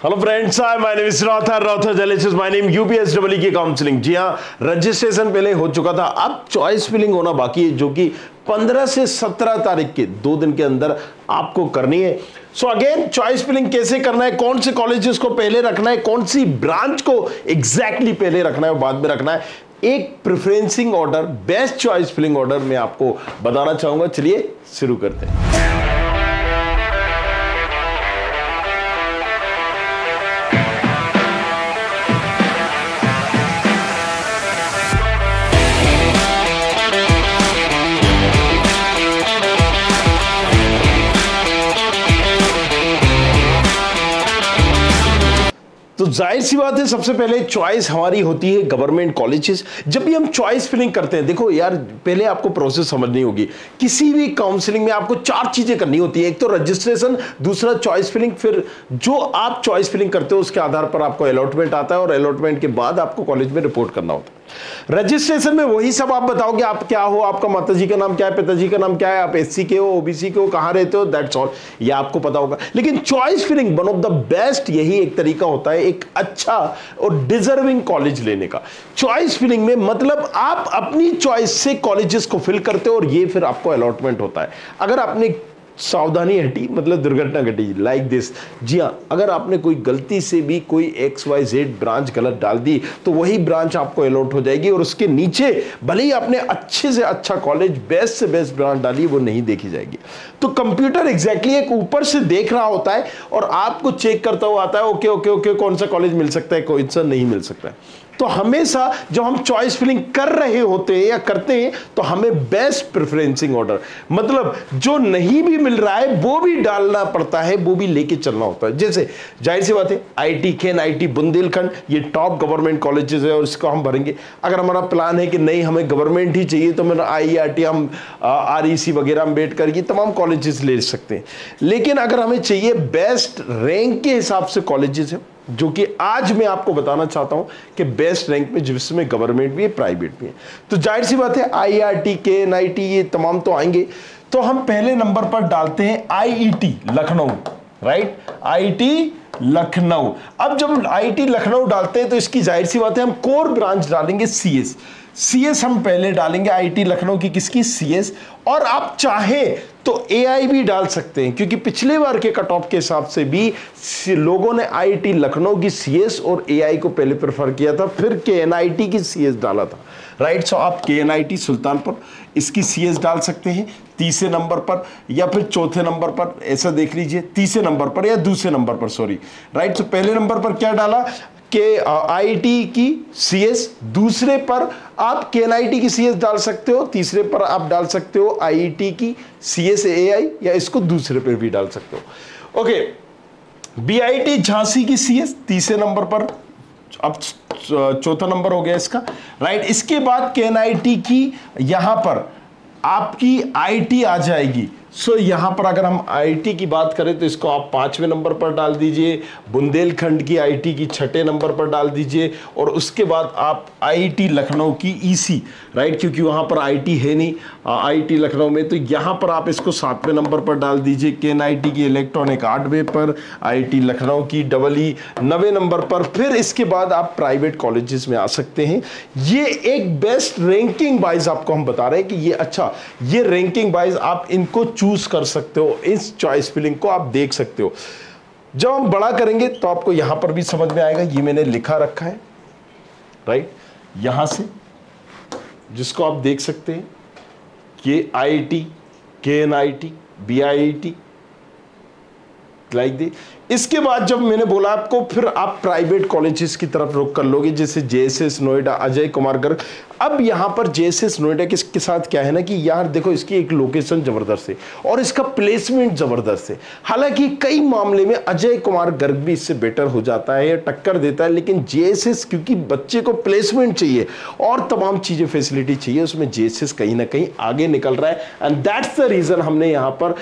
Hello friends, my name is Rauthar Jalesh my name UPSW की counselling. जी हाँ, registration पहले हो चुका था, अब चॉइस फिलिंग होना बाकी है, जो कि 15 से 17 तारीख के 2 दिन के अंदर आपको करनी है। सो अगेन, चॉइस फिलिंग कैसे करना है, कौन से कॉलेजेस को पहले रखना है, कौन सी ब्रांच को एग्जैक्टली पहले रखना है और बाद में रखना है, एक preferencing order, best choice filling order मैं आपको बताना चाहूंगा। चलिए शुरू करते हैं। तो जाहिर सी बात है, सबसे पहले चॉइस हमारी होती है गवर्नमेंट कॉलेजेस। जब भी हम चॉइस फिलिंग करते हैं, देखो यार, पहले आपको प्रोसेस समझनी होगी। किसी भी काउंसलिंग में आपको 4 चीजें करनी होती है। एक तो रजिस्ट्रेशन, दूसरा चॉइस फिलिंग, फिर जो आप चॉइस फिलिंग करते हो उसके आधार पर आपको अलॉटमेंट आता है और अलॉटमेंट के बाद आपको कॉलेज में रिपोर्ट करना होता है। रजिस्ट्रेशन में वही सब आप बताओगे, आप क्या हो, आपका माताजी का नाम क्या है, पिताजी का नाम क्या है, आप एससी के हो, ओबीसी के हो, कहां रहते हो, दैट्स ऑल, ये आपको पता होगा। लेकिन choice filling one of the best, यही एक तरीका होता है एक अच्छा और डिजर्विंग कॉलेज लेने का। चॉइस फिलिंग में मतलब आप अपनी चॉइस से कॉलेजेस को फिल करते हो और ये फिर आपको अलॉटमेंट होता है। अगर आपने सावधानी हटी, मतलब दुर्घटना घटी, लाइक दिस। जी हाँ, अगर आपने कोई गलती से भी कोई XYZ ब्रांच गलत डाल दी तो वही ब्रांच आपको अलॉट हो जाएगी और उसके नीचे भले ही आपने अच्छे से अच्छा कॉलेज, बेस्ट से बेस्ट ब्रांच डाली, वो नहीं देखी जाएगी। तो कंप्यूटर एग्जैक्टली एक ऊपर से देख रहा होता है और आपको चेक करता हुआ आता है, ओके ओके ओके, कौन सा कॉलेज मिल सकता है, कौन सा नहीं मिल सकता है। तो हमेशा जब हम चॉइस फिलिंग कर रहे होते हैं या करते हैं तो हमें बेस्ट प्रेफरेंसिंग ऑर्डर, मतलब जो नहीं भी मिल रहा है वो भी डालना पड़ता है, वो भी लेके चलना होता है। जैसे जाहिर सी बात है, IIT केन, IIT बुंदेलखंड, ये टॉप गवर्नमेंट कॉलेजेस है और इसको हम भरेंगे। अगर हमारा प्लान है कि नहीं, हमें गवर्नमेंट ही चाहिए, तो मेरा IIT, हम REC वगैरह, अम्बेडकर, ये तमाम कॉलेजेस ले सकते हैं। लेकिन अगर हमें चाहिए बेस्ट रैंक के हिसाब से कॉलेजेस है, जो कि आज मैं आपको बताना चाहता हूं कि बेस्ट रैंक में, जिसमें गवर्नमेंट भी है, प्राइवेट भी है, तो जाहिर सी बात है IIT केन, IIT, ये तमाम तो आएंगे। तो हम पहले नंबर पर डालते हैं IIT Lucknow, right, IIT Lucknow. अब जब IIT लखनऊ डालते हैं तो इसकी जाहिर सी बात है हम कोर ब्रांच डालेंगे CS हम पहले डालेंगे IIT लखनऊ की, किसकी, CS। और आप चाहें तो AI भी डाल सकते हैं, क्योंकि पिछले बार के कट ऑफ के हिसाब से भी लोगों ने IIT लखनऊ की CS और AI को पहले प्रेफर किया था, फिर KNIT की CS डाला था, राइट। सो आप KNIT सुल्तानपुर, इसकी CS डाल सकते हैं तीसरे नंबर पर या फिर चौथे नंबर पर, ऐसा देख लीजिए, तीसरे नंबर पर या दूसरे नंबर पर, सॉरी, राइट। तो पहले नंबर पर क्या डाला कि IIT की CS, दूसरे पर आप KNIT की CS डाल सकते हो, तीसरे पर आप डाल सकते हो IIT की CS AI, या इसको दूसरे पर भी डाल सकते हो। ओके, BIT झांसी की CS तीसरे नंबर पर, अब चौथा नंबर हो गया इसका, राइट। इसके बाद KNIT की यहां पर आपकी IIT आ जाएगी। सो यहां पर अगर हम IIT की बात करें तो इसको आप 5वें नंबर पर डाल दीजिए, बुंदेलखंड की IIT की 6ठे नंबर पर डाल दीजिए, और उसके बाद आप IIT लखनऊ की EC, राइट, क्योंकि वहां पर IIT है नहीं IIT लखनऊ में, तो यहां पर आप इसको 7वें नंबर पर डाल दीजिए। KNIT की इलेक्ट्रॉनिक 8वें पर, IIT लखनऊ की EE 9वें नंबर पर। फिर इसके बाद आप प्राइवेट कॉलेजेस में आ सकते हैं। ये एक बेस्ट रैंकिंग वाइज आपको हम बता रहे हैं कि ये अच्छा, ये रैंकिंग वाइज आप इनको चूज कर सकते हो, इस चॉइस फिलिंग को आप देख सकते हो। जब हम बड़ा करेंगे तो आपको यहां पर भी समझ में आएगा, ये मैंने लिखा रखा है, राइट, यहां से, जिसको आप देख सकते हैं कि IIT, KNIT, BIT, like the. इसके बाद जब मैंने बोला आपको, फिर आप प्राइवेट कॉलेजेस की तरफ रुख कर लोगे, जैसे JSS नोएडा, अजय कुमार गर्ग। अब यहां पर JSS नोएडा के साथ क्या है ना कि यार देखो, इसकी एक लोकेशन जबरदस्त है और इसका प्लेसमेंट जबरदस्त है। हालांकि कई मामले में अजय कुमार गर्ग भी इससे बेटर हो जाता है या टक्कर देता है, लेकिन JSS, क्योंकि बच्चे को प्लेसमेंट चाहिए और तमाम चीजें, फैसिलिटी चाहिए, उसमें JSS कहीं ना कहीं आगे निकल रहा है। एंड दैट्स द रीजन हमने यहां पर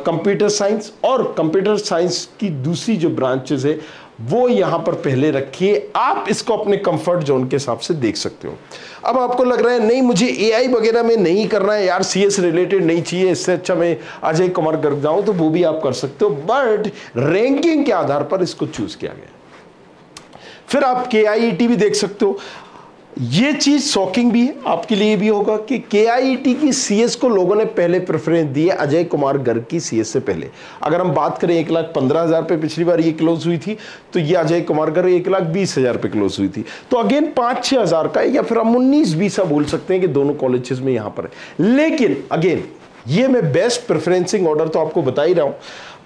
कंप्यूटर साइंस और कंप्यूटर साइंस की दूसरी जो ब्रांचेस है वो यहां पर पहले रखिए। आप इसको अपने कंफर्ट जोन के हिसाब से देख सकते हो। अब आपको लग रहा है नहीं मुझे एआई वगैरह में नहीं करना है यार, सीएस रिलेटेड नहीं चाहिए, इससे अच्छा मैं अजय कुमार गर्ग जाऊं, तो वो भी आप कर सकते हो, बट रैंकिंग के आधार पर इसको चूज किया गया। फिर आप केआईईटी भी देख सकते हो। ये चीज शॉकिंग भी है, आपके लिए भी होगा कि केआईईटी की सीएस को लोगों ने पहले प्रेफरेंस दी है अजय कुमार गर्ग की सीएस से पहले। अगर हम बात करें 1,15,000 पे पिछली बार ये क्लोज हुई थी, तो ये अजय कुमार गर्ग 1,20,000 पे क्लोज हुई थी। तो अगेन 5-6 हज़ार का, या फिर हम 19-20 बोल सकते हैं कि दोनों कॉलेजेस में यहां पर है। लेकिन अगेन ये मैं बेस्ट प्रेफरेंसिंग ऑर्डर तो आपको बता ही रहा हूं,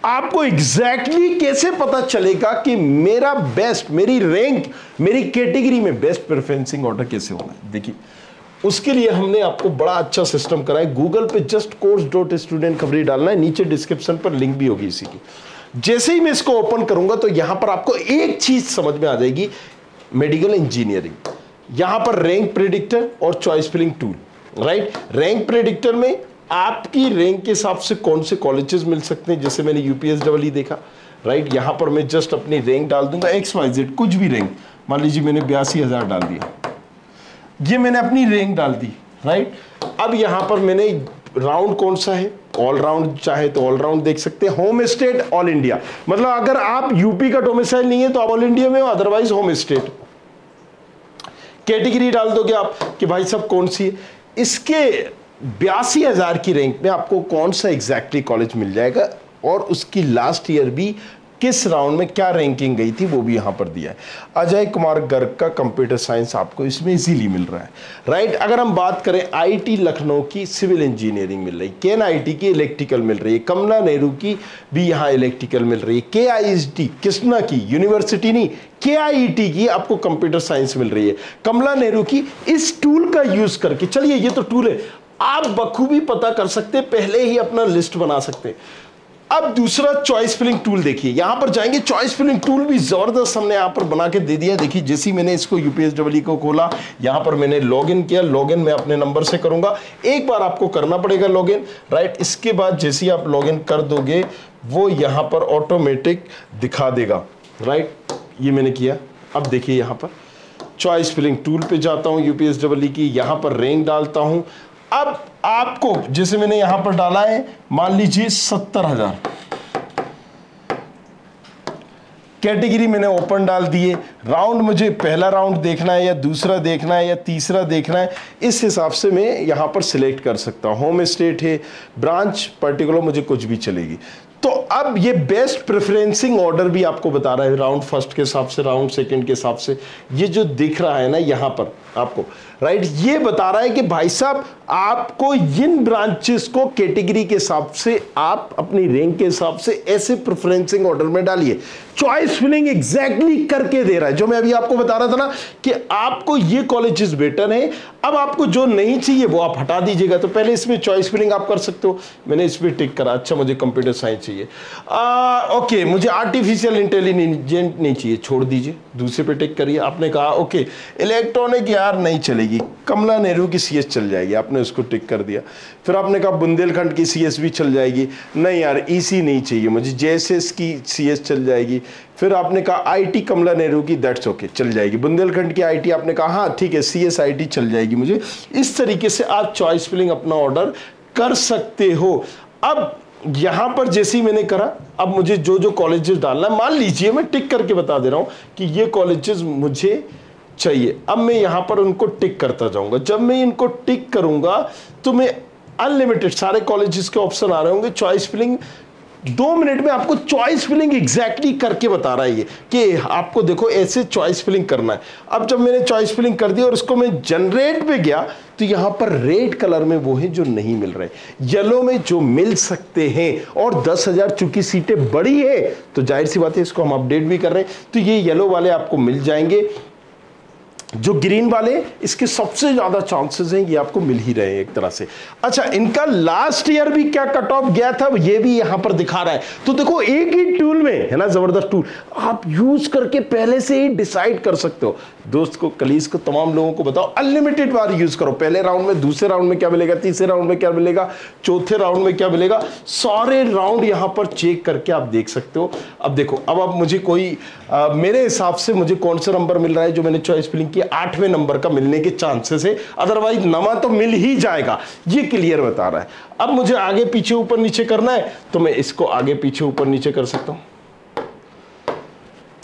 आपको एग्जैक्टली कैसे पता चलेगा कि मेरा बेस्ट, मेरी रैंक, मेरी कैटेगरी में बेस्ट प्रेफरेंसिंग ऑर्डर कैसे होना है। देखिए उसके लिए हमने आपको बड़ा अच्छा सिस्टम करा है। गूगल पे जस्ट course.student खबरी डालना है, नीचे डिस्क्रिप्शन पर लिंक भी होगी इसी की। जैसे ही मैं इसको ओपन करूंगा तो यहां पर आपको एक चीज समझ में आ जाएगी, मेडिकल इंजीनियरिंग। यहां पर रैंक प्रेडिक्टर और choice filling tool, right. Rank predictor में आपकी रैंक के हिसाब से कौन से कॉलेजेस मिल सकते हैं, जैसे मैंने यूपीएसडब्ल्यू देखा, राइट। यहां पर मैं जस्ट अपनी रैंक डाल दूंगा XYZ, कुछ भी रैंक, मान लीजिए मैंने 82,000 डाल दिया, ये मैंने अपनी रैंक डाल दी, राइट। अब यहां पर मैंने राउंड कौन सा है, ऑल राउंड, चाहे तो ऑल राउंड देख सकते हैं। होम स्टेट ऑल इंडिया, मतलब अगर आप यूपी का डोमिसाइल नहीं है तो आप ऑल इंडिया में हो, अदरवाइज होम स्टेट। कैटेगरी डाल दोगे आप कि भाई साहब कौन सी है। इसके 82,000 की रैंक में आपको कौन सा एग्जैक्टली कॉलेज मिल जाएगा और उसकी लास्ट ईयर भी किस राउंड में क्या रैंकिंग गई थी वो भी यहां पर दिया है। अजय कुमार गर्ग का कंप्यूटर साइंस आपको इसमें इजीली मिल रहा है, राइट। अगर हम बात करें आईटी लखनऊ की सिविल इंजीनियरिंग मिल रही, केएनआईटी की इलेक्ट्रिकल मिल रही है, कमला नेहरू की भी यहां इलेक्ट्रिकल मिल रही है, केआईएसटी कृष्णा की यूनिवर्सिटी नहीं केआईईटी की आपको कंप्यूटर साइंस मिल रही है, कमला नेहरू की। इस टूल का यूज करके, चलिए ये तो टूल है, आप बखूबी पता कर सकते हैं, पहले ही अपना लिस्ट बना सकते हैं। अब दूसरा चॉइस फिलिंग टूल देखिए, यहां पर जाएंगे, चॉइस फिलिंग टूल भी जबरदस्त हमने यहां पर बना के दे दिया। देखिए जैसे ही मैंने इसको यूपीएसडब्ल्यू को खोला, यहां पर मैंने लॉगिन किया, लॉगिन मैं अपने नंबर से करूंगा, एक बार आपको करना पड़ेगा लॉगिन, राइट। इसके बाद जैसे ही आप लॉगिन कर दोगे वो यहां पर ऑटोमेटिक दिखा देगा, राइट। ये मैंने किया। अब देखिए यहां पर चॉइस फिलिंग टूल पे जाता हूं यूपीएसडब्ल्यू की, यहां पर रैंक डालता हूं। अब आपको जैसे मैंने यहां पर डाला है, मान लीजिए 70,000, कैटेगरी मैंने ओपन डाल दिए, राउंड मुझे पहला राउंड देखना है या दूसरा देखना है या तीसरा देखना है, इस हिसाब से मैं यहां पर सिलेक्ट कर सकता हूं। होम स्टेट है, ब्रांच पर्टिकुलर मुझे कुछ भी चलेगी। तो अब ये बेस्ट प्रेफरेंसिंग ऑर्डर भी आपको बता रहा है, राउंड फर्स्ट के हिसाब से, राउंड सेकंड के हिसाब से। ये जो दिख रहा है ना यहां पर आपको, राइट, ये बता रहा है कि भाई साहब आपको इन ब्रांचेस को कैटेगरी के हिसाब से, आप अपनी रैंक के हिसाब से ऐसे प्रेफरेंसिंग ऑर्डर में डालिए। चॉइस फिलिंग एग्जैक्टली करके दे रहा है, जो मैं अभी आपको बता रहा था ना कि आपको ये कॉलेजेस बेटर है। अब आपको जो नहीं चाहिए वो आप हटा दीजिएगा, तो पहले इसमें चॉइस फिलिंग आप कर सकते हो। मैंने इसमें टिक करा, अच्छा मुझे कंप्यूटर साइंस चाहिए, ओके मुझे आर्टिफिशियल इंटेलिजेंस नहीं चाहिए, छोड़ दीजिए, दूसरे पे टिक करिए। आपने कहा ओके इलेक्ट्रॉनिक यार नहीं चलेगी, कमला नेहरू की सीएस चल जाएगी, आपने उसको टिक कर दिया। फिर आपने कहा बुंदेलखंड की सीएस भी चल जाएगी, नहीं यार ईसी नहीं चाहिए मुझे, जेएसएस की सीएस चल जाएगी। फिर आपने कहा आईटी कमला नेहरू की, दैट्स ओके चल जाएगी। बुंदेलखंड की आईटी आपने कहा हाँ ठीक है सीएस आईटी चल जाएगी मुझे। इस तरीके से आप चॉइस फिलिंग अपना ऑर्डर कर सकते हो। अब यहां पर जैसे ही मैंने करा, अब मुझे जो जो कॉलेजेस डालना है, मान लीजिए मैं टिक करके बता दे रहा हूं कि ये कॉलेजेस मुझे चाहिए। अब मैं यहां पर उनको टिक करता जाऊंगा। जब मैं इनको टिक करूंगा तो मैं अनलिमिटेड सारे कॉलेजेस के ऑप्शन आ रहे होंगे। चॉइस फिलिंग 2 मिनट में आपको चॉइस फिलिंग एग्जैक्टली करके बता रहा है ये कि आपको देखो ऐसे चॉइस फिलिंग करना है। अब जब मैंने चॉइस फिलिंग कर दी और उसको मैं जनरेट पे गया तो यहां पर रेड कलर में वो है जो नहीं मिल रहे, येलो में जो मिल सकते हैं। और 10,000 चूंकि सीटें बड़ी है तो जाहिर सी बात है इसको हम अपडेट भी कर रहे हैं, तो ये येलो वाले आपको मिल जाएंगे। जो ग्रीन वाले इसके सबसे ज्यादा चांसेस हैं ये आपको मिल ही रहे हैं एक तरह से। अच्छा, इनका लास्ट ईयर भी क्या कट ऑफ गया था ये भी यहां पर दिखा रहा है। तो देखो एक ही टूल में है ना, जबरदस्त टूल, आप यूज करके पहले से ही डिसाइड कर सकते हो। दोस्त को, कलीज को, तमाम लोगों को बताओ, अनलिमिटेड बार यूज करो। पहले राउंड में, दूसरे राउंड में क्या मिलेगा, तीसरे राउंड में क्या मिलेगा, चौथे राउंड में क्या मिलेगा, सारे राउंड यहां पर चेक करके आप देख सकते हो। अब देखो, अब आप मुझे कोई मेरे हिसाब से मुझे कौन सा नंबर मिल रहा है जो मैंने चॉइस फिलिंग की, 8वें नंबर का मिलने के चांसेस है, अदरवाइज 9वां तो मिल ही जाएगा, ये क्लियर बता रहा है। अब मुझे आगे पीछे ऊपर नीचे करना है तो मैं इसको आगे पीछे ऊपर नीचे कर सकता हूं।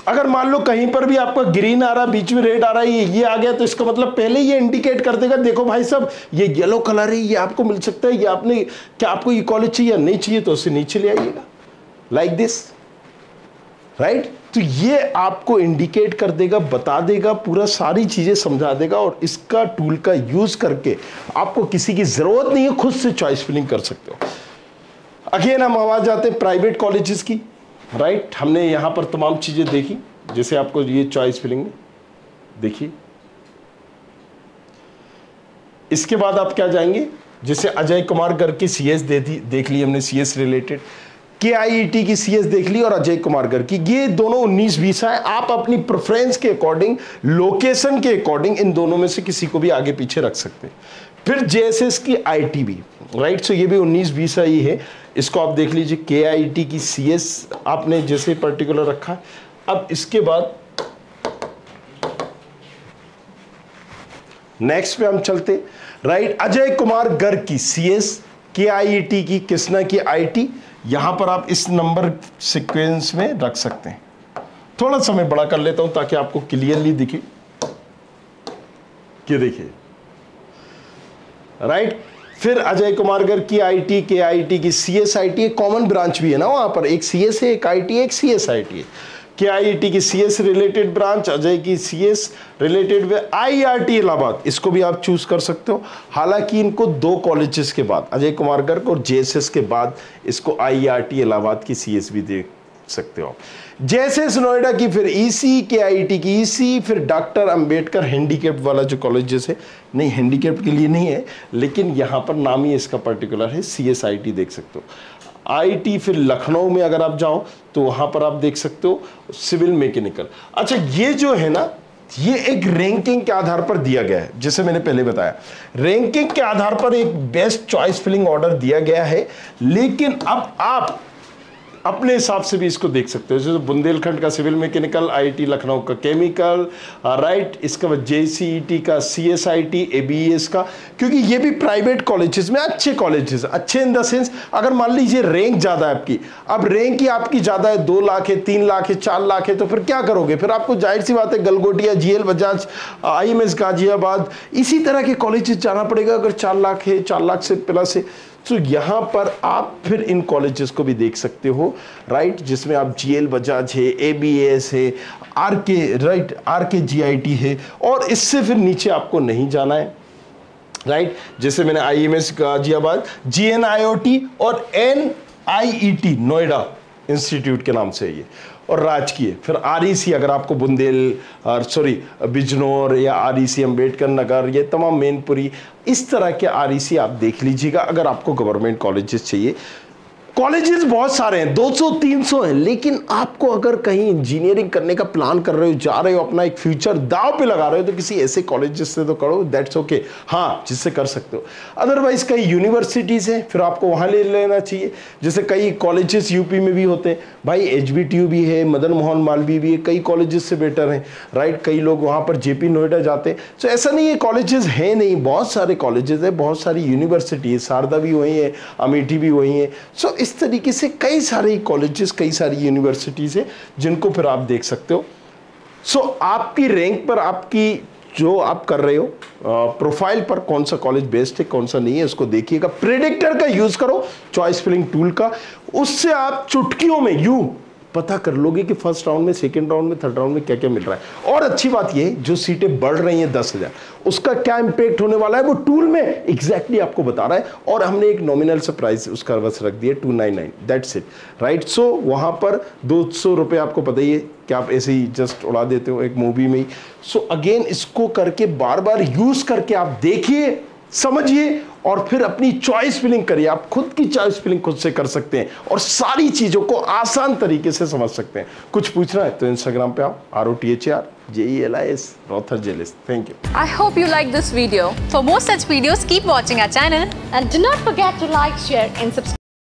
अगर मान लो कहीं पर भी आपका ग्रीन आ रहा, बीच में रेड आ रहा है, ये आ गया, तो इसका मतलब पहले ये इंडिकेट कर देगा, देखो भाई साहब ये येलो कलर है, ये आपको मिल सकता है, ये आपने क्या, आपको ये कॉलेज चाहिए या नहीं चाहिए, तो उसे नीचे ले आइएगा, लाइक दिस, राइट। तो ये आपको इंडिकेट कर देगा, बता देगा, पूरा सारी चीजें समझा देगा, और इसका टूल का यूज करके आपको किसी की जरूरत नहीं है, खुद से चॉइस फिलिंग कर सकते हो। अगेन हम आवाज आते हैं प्राइवेट कॉलेजेस की, राइट। हमने यहां पर तमाम चीजें देखी, जैसे आपको ये चॉइस फिलिंग में देखिए। इसके बाद आप क्या जाएंगे, जैसे अजय कुमार गर्ग की सीएस देख ली हमने, सीएस रिलेटेड, केआईईटी की सीएस देख ली, और अजय कुमार गर्ग की, ये दोनों 19-20 है। आप अपनी प्रेफरेंस के अकॉर्डिंग, लोकेशन के अकॉर्डिंग इन दोनों में से किसी को भी आगे पीछे रख सकते हैं। फिर जेएसएस की आईटी भी, राइट, सो ये भी 19-20 ही है, इसको आप देख लीजिए। केआईटी की सीएस आपने जैसे पर्टिकुलर रखा है। अब इसके बाद नेक्स्ट पे हम चलते, राइट। अजय कुमार गर्ग की सीएस, केआईटी की, कृष्णा की आईटी, यहां पर आप इस नंबर सीक्वेंस में रख सकते हैं। थोड़ा सा मैं बड़ा कर लेता हूं ताकि आपको क्लियरली दिखे कि देखिए, राइट। फिर अजय कुमार गर्ग की आईटी, के आईटी की सीएस आईटी, कॉमन ब्रांच भी है ना वहां पर, एक सीएस है, एक आईटी है, एक सीएस आईटी है। के आईटी की सीएस रिलेटेड ब्रांच, अजय की सीएस रिलेटेड में आईआरटी इलाहाबाद, इसको भी आप चूज कर सकते हो। हालांकि इनको 2 कॉलेजेस के बाद, अजय कुमार गर्ग और जेएसएस के बाद, इसको आईआरटी इलाहाबाद की सीएस भी देख सकते हो। जेएसएस नोएडा की, फिर ईसी, के आईटी की ईसी, फिर डॉक्टर अंबेडकर हैंडीकैप्ड वाला जो कॉलेजेस है, नहीं हैंडीकैप्ड के लिए नहीं है, लेकिन यहां पर नाम ही इसका पर्टिकुलर है, सीएसआईटी देख सकते हो। आईटी, फिर लखनऊ में अगर आप जाओ तो वहां पर आप देख सकते हो सिविल मैकेनिकल। अच्छा, ये जो है ना, ये एक रैंकिंग के आधार पर दिया गया है, जैसे मैंने पहले बताया, रैंकिंग के आधार पर एक बेस्ट चॉइस फिलिंग ऑर्डर दिया गया है, लेकिन अब आप अपने हिसाब से भी इसको देख सकते हो। जैसे बुंदेलखंड का सिविल मैकेनिकल, आईटी लखनऊ का केमिकल, राइट, इसके बाद जेसीईटी का सीएसआईटी, एबीएस का, क्योंकि ये भी प्राइवेट कॉलेजेस में अच्छे कॉलेजेस, अच्छे इन द सेंस, अगर मान लीजिए रैंक ज्यादा है आपकी, अब रैंक ही आपकी ज्यादा है, 2 लाख है, 3 लाख है, 4 लाख है, तो फिर क्या करोगे, फिर आपको जाहिर सी बात है गलगोटिया, जीएल बजाज, आईएमएस गाजियाबाद, इसी तरह के कॉलेजेस जाना पड़ेगा अगर 4 लाख है, 4 लाख से प्लस है। तो यहां पर आप फिर इन कॉलेजेस को भी देख सकते हो, राइट, जिसमें आप जीएल बजाज है, एबीएस है, आरके, राइट, आरके जीआईटी है, और इससे फिर नीचे आपको नहीं जाना है, राइट। जैसे मैंने आईएमएस गाजियाबाद, जीएनआईओटी और एनआईईटी नोएडा इंस्टीट्यूट के नाम से है ये, और राजकीय, फिर आरईसी, अगर आपको बिजनौर या आरईसी अंबेडकर नगर, ये तमाम मैनपुरी, इस तरह के आरईसी आप देख लीजिएगा अगर आपको गवर्नमेंट कॉलेजेस चाहिए। कॉलेजेस बहुत सारे हैं, 200-300 हैं, लेकिन आपको अगर कहीं इंजीनियरिंग करने का प्लान कर रहे हो, जा रहे हो, अपना एक फ्यूचर दांव पे लगा रहे हो, तो किसी ऐसे कॉलेजेस से तो करो, दैट्स ओके, हाँ, जिससे कर सकते हो। अदरवाइज कई यूनिवर्सिटीज़ हैं, फिर आपको वहाँ ले लेना चाहिए। जैसे कई कॉलेजेस यूपी में भी होते हैं भाई, एचबीटीयू भी है, मदन मोहन मालवीय भी है, कई कॉलेजेस से बेटर हैं, राइट। कई लोग वहाँ पर जेपी नोएडा जाते हैं, तो ऐसा नहीं है कॉलेजेस है नहीं, बहुत सारे कॉलेजेस हैं, बहुत सारी यूनिवर्सिटी है, शारदा भी वही है, अमेठी भी वही है। सो इस तरीके से कई सारे कॉलेजेस, कई सारी यूनिवर्सिटीज है, जिनको फिर आप देख सकते हो। सो आपकी रैंक पर, आपकी जो आप कर रहे हो प्रोफाइल पर, कौन सा कॉलेज बेस्ट है, कौन सा नहीं है, उसको देखिएगा। प्रेडिक्टर का यूज करो, चॉइस फिलिंग टूल का, उससे आप चुटकियों में, पता कर लोगे कि फर्स्ट राउंड में, सेकंड राउंड में, थर्ड राउंड में क्या क्या मिल रहा है। और अच्छी बात ये जो सीटें बढ़ रही हैं 10,000, उसका क्या इंपैक्ट होने वाला है वो टूल में एग्जैक्टली आपको बता रहा है। और हमने एक नॉमिनल सा प्राइस उसका बस रख दिया 299, दैट्स इट, राइट। सो वहां पर 200 रुपये आपको पता ही है कि आप ऐसे ही जस्ट उड़ा देते हो एक मूवी में ही। सो अगेन इसको करके बार बार यूज करके आप देखिए, समझिए और फिर अपनी चॉइस फिलिंग करिए। आप खुद की चॉइस फिलिंग खुद से कर सकते हैं और सारी चीजों को आसान तरीके से समझ सकते हैं। कुछ पूछना है तो इंस्टाग्राम पे आओ, ROTHRJELIS, Rothar Jelis. Thank you. I hope you like this video. For more such videos, keep watching our channel and do not forget to like, share and subscribe.